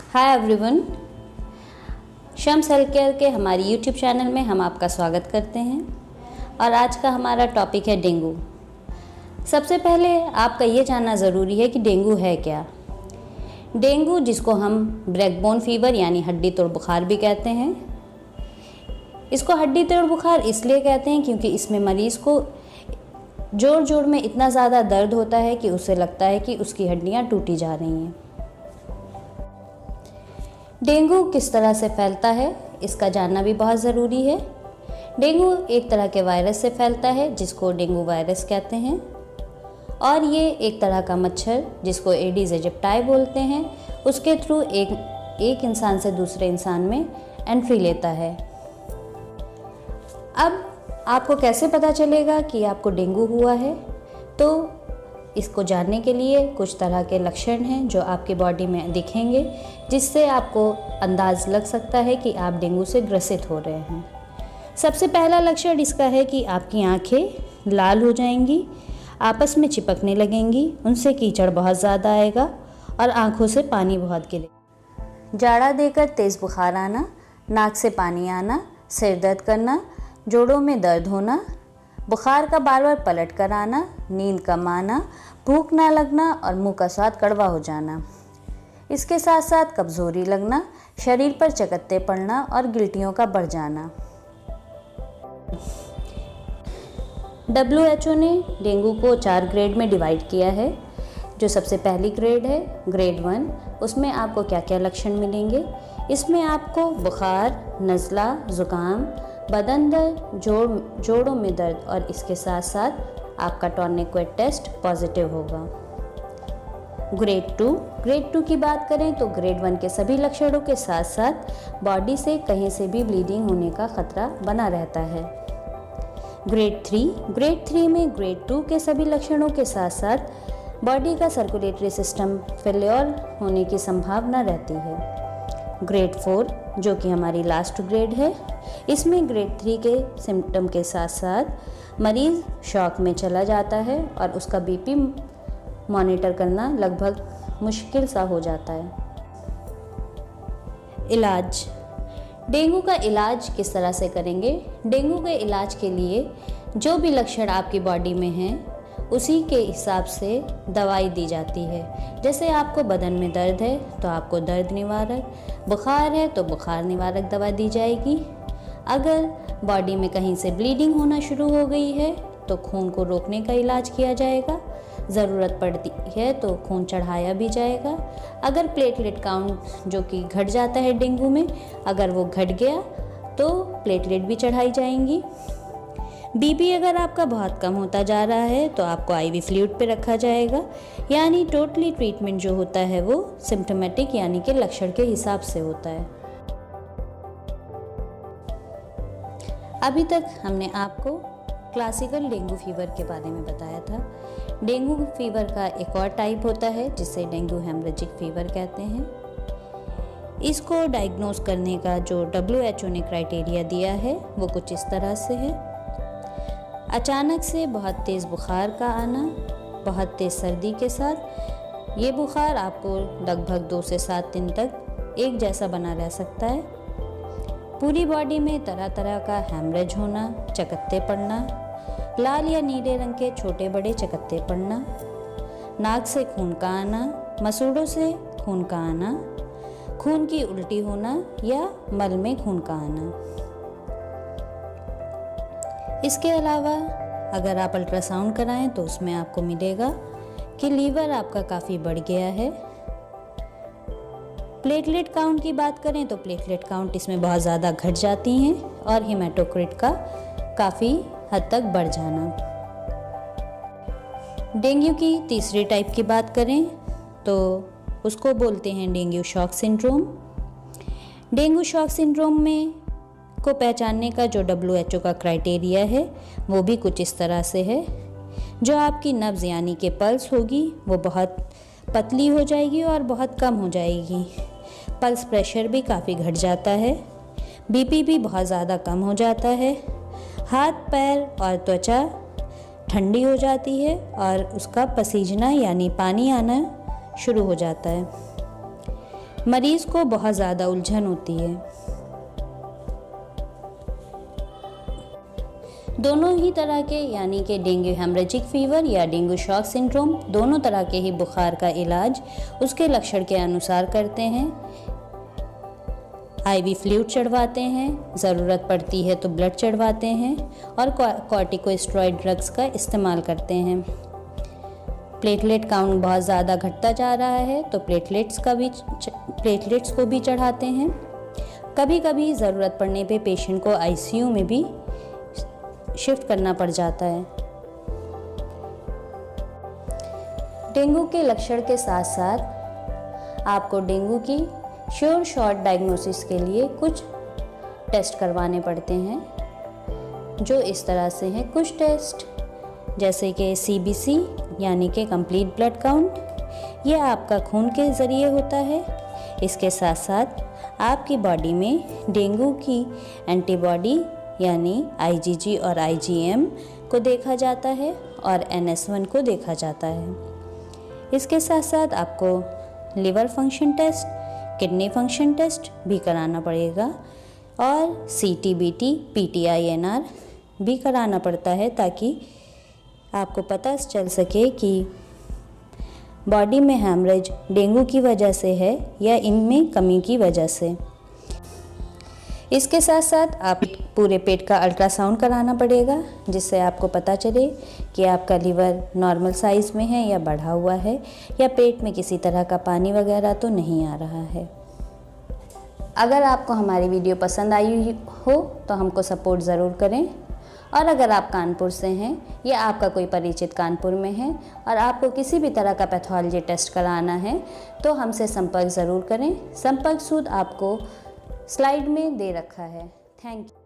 Hi everyone, Shams health care के हमारी YouTube channel में हम आपका स्वागत करते हैं। और आज का हमारा टॉपिक है डेंगू। सबसे पहले आपका ये जानना ज़रूरी है कि डेंगू है क्या। डेंगू, जिसको हम ब्रैकबोन फीवर यानी हड्डी तोड़ बुखार भी कहते हैं, इसको हड्डी तोड़ बुखार इसलिए कहते हैं क्योंकि इसमें मरीज़ को जोड़ जोड़ में इतना ज़्यादा दर्द होता है कि उसे लगता है कि उसकी हड्डियाँ टूटी जा रही हैं। डेंगू किस तरह से फैलता है, इसका जानना भी बहुत ज़रूरी है। डेंगू एक तरह के वायरस से फैलता है जिसको डेंगू वायरस कहते हैं, और ये एक तरह का मच्छर जिसको एडिस एजिप्टाई बोलते हैं, उसके थ्रू एक इंसान से दूसरे इंसान में एंट्री लेता है। अब आपको कैसे पता चलेगा कि आपको डेंगू हुआ है? तो इसको जानने के लिए कुछ तरह के लक्षण हैं जो आपके बॉडी में दिखेंगे, जिससे आपको अंदाज़ लग सकता है कि आप डेंगू से ग्रसित हो रहे हैं। सबसे पहला लक्षण इसका है कि आपकी आंखें लाल हो जाएंगी, आपस में चिपकने लगेंगी, उनसे कीचड़ बहुत ज़्यादा आएगा और आंखों से पानी बहुत गिरेगा। जाड़ा देकर तेज़ बुखार आना, नाक से पानी आना, सिर दर्द करना, जोड़ों में दर्द होना, बुखार का बार बार पलट कर आना, नींद कम आना, भूख ना लगना और मुंह का स्वाद कड़वा हो जाना। इसके साथ साथ कमज़ोरी लगना, शरीर पर चकत्ते पड़ना और गिल्टियों का बढ़ जाना। WHO ने डेंगू को 4 ग्रेड में डिवाइड किया है। जो सबसे पहली ग्रेड है, ग्रेड 1, उसमें आपको क्या क्या लक्षण मिलेंगे। इसमें आपको बुखार, नज़ला, ज़ुकाम, बदन दर्द, जोड़ों में दर्द और इसके साथ साथ आपका टॉर्निक्वेट टेस्ट पॉजिटिव होगा। ग्रेड 2 की बात करें तो ग्रेड 1 के सभी लक्षणों के साथ साथ बॉडी से कहीं से भी ब्लीडिंग होने का खतरा बना रहता है। ग्रेड 3 में ग्रेड 2 के सभी लक्षणों के साथ साथ बॉडी का सर्कुलेटरी सिस्टम फेल्योर होने की संभावना रहती है। ग्रेड 4, जो कि हमारी लास्ट ग्रेड है, इसमें ग्रेड 3 के सिम्टम के साथ साथ मरीज़ शॉक में चला जाता है और उसका बीपी मॉनिटर करना लगभग मुश्किल सा हो जाता है। इलाज। डेंगू का इलाज किस तरह से करेंगे? डेंगू के इलाज के लिए जो भी लक्षण आपकी बॉडी में हैं उसी के हिसाब से दवाई दी जाती है। जैसे आपको बदन में दर्द है तो आपको दर्द निवारक, बुखार है तो बुखार निवारक दवा दी जाएगी। अगर बॉडी में कहीं से ब्लीडिंग होना शुरू हो गई है तो खून को रोकने का इलाज किया जाएगा। ज़रूरत पड़ती है तो खून चढ़ाया भी जाएगा। अगर प्लेटलेट काउंट जो कि घट जाता है डेंगू में, अगर वो घट गया तो प्लेटलेट भी चढ़ाई जाएंगी। बीपी अगर आपका बहुत कम होता जा रहा है तो आपको IV फ्लूइड पे रखा जाएगा। यानी टोटली ट्रीटमेंट जो होता है वो सिम्टोमेटिक यानी कि लक्षण के हिसाब से होता है। अभी तक हमने आपको क्लासिकल डेंगू फीवर के बारे में बताया था। डेंगू फीवर का एक और टाइप होता है जिसे डेंगू हेमरेजिक फीवर कहते हैं। इसको डायग्नोस करने का जो WHO ने क्राइटेरिया दिया है वो कुछ इस तरह से है। अचानक से बहुत तेज़ बुखार का आना, बहुत तेज़ सर्दी के साथ ये बुखार आपको लगभग 2 से 7 दिन तक एक जैसा बना रह सकता है। पूरी बॉडी में तरह तरह का हैमरेज होना, चकत्ते पड़ना, लाल या नीले रंग के छोटे बड़े चकत्ते पड़ना, नाक से खून का आना, मसूड़ों से खून का आना, खून की उल्टी होना या मल में खून का आना। इसके अलावा अगर आप अल्ट्रासाउंड कराएं तो उसमें आपको मिलेगा कि लीवर आपका काफ़ी बढ़ गया है। प्लेटलेट काउंट की बात करें तो प्लेटलेट काउंट इसमें बहुत ज़्यादा घट जाती हैं और हेमाटोक्रिट का काफ़ी हद तक बढ़ जाना। डेंगू की तीसरी टाइप की बात करें तो उसको बोलते हैं dengue shock syndrome. Dengue shock syndrome में को पहचानने का जो WHO का क्राइटेरिया है वो भी कुछ इस तरह से है। जो आपकी नब्ज़ यानी कि पल्स होगी वो बहुत पतली हो जाएगी और बहुत कम हो जाएगी। पल्स प्रेशर भी काफ़ी घट जाता है। बीपी भी बहुत ज़्यादा कम हो जाता है। हाथ, पैर और त्वचा ठंडी हो जाती है और उसका पसीजना यानी पानी आना शुरू हो जाता है। मरीज़ को बहुत ज़्यादा उलझन होती है। दोनों ही तरह के यानी कि डेंगू हेमरेजिक फीवर या डेंगू शॉक सिंड्रोम, दोनों तरह के ही बुखार का इलाज उसके लक्षण के अनुसार करते हैं। IV फ्लूइड चढ़वाते हैं, ज़रूरत पड़ती है तो ब्लड चढ़वाते हैं और कॉर्टिकोस्टेरॉइड ड्रग्स का इस्तेमाल करते हैं। प्लेटलेट काउंट बहुत ज़्यादा घटता जा रहा है तो प्लेटलेट्स को भी चढ़ाते हैं। कभी कभी ज़रूरत पड़ने पे पेशेंट को ICU में भी शिफ्ट करना पड़ जाता है। डेंगू के लक्षण के साथ साथ आपको डेंगू की श्योर शॉर्ट डायग्नोसिस के लिए कुछ टेस्ट करवाने पड़ते हैं, जो इस तरह से हैं। कुछ टेस्ट जैसे कि CBC यानी कि कंप्लीट ब्लड काउंट, ये आपका खून के ज़रिए होता है। इसके साथ साथ आपकी बॉडी में डेंगू की एंटीबॉडी यानी IgG और IgM को देखा जाता है और NS1 को देखा जाता है। इसके साथ साथ आपको liver function test, kidney function test भी कराना पड़ेगा और CTBT PTINR भी कराना पड़ता है, ताकि आपको पता चल सके कि बॉडी में हैमरेज डेंगू की वजह से है या इनमें कमी की वजह से। इसके साथ साथ आप पूरे पेट का अल्ट्रासाउंड कराना पड़ेगा, जिससे आपको पता चले कि आपका लीवर नॉर्मल साइज़ में है या बढ़ा हुआ है, या पेट में किसी तरह का पानी वगैरह तो नहीं आ रहा है। अगर आपको हमारी वीडियो पसंद आई हो तो हमको सपोर्ट ज़रूर करें, और अगर आप कानपुर से हैं या आपका कोई परिचित कानपुर में है और आपको किसी भी तरह का पैथोलॉजी टेस्ट कराना है तो हमसे संपर्क ज़रूर करें। संपर्क सूत्र आपको स्लाइड में दे रखा है। Thank you.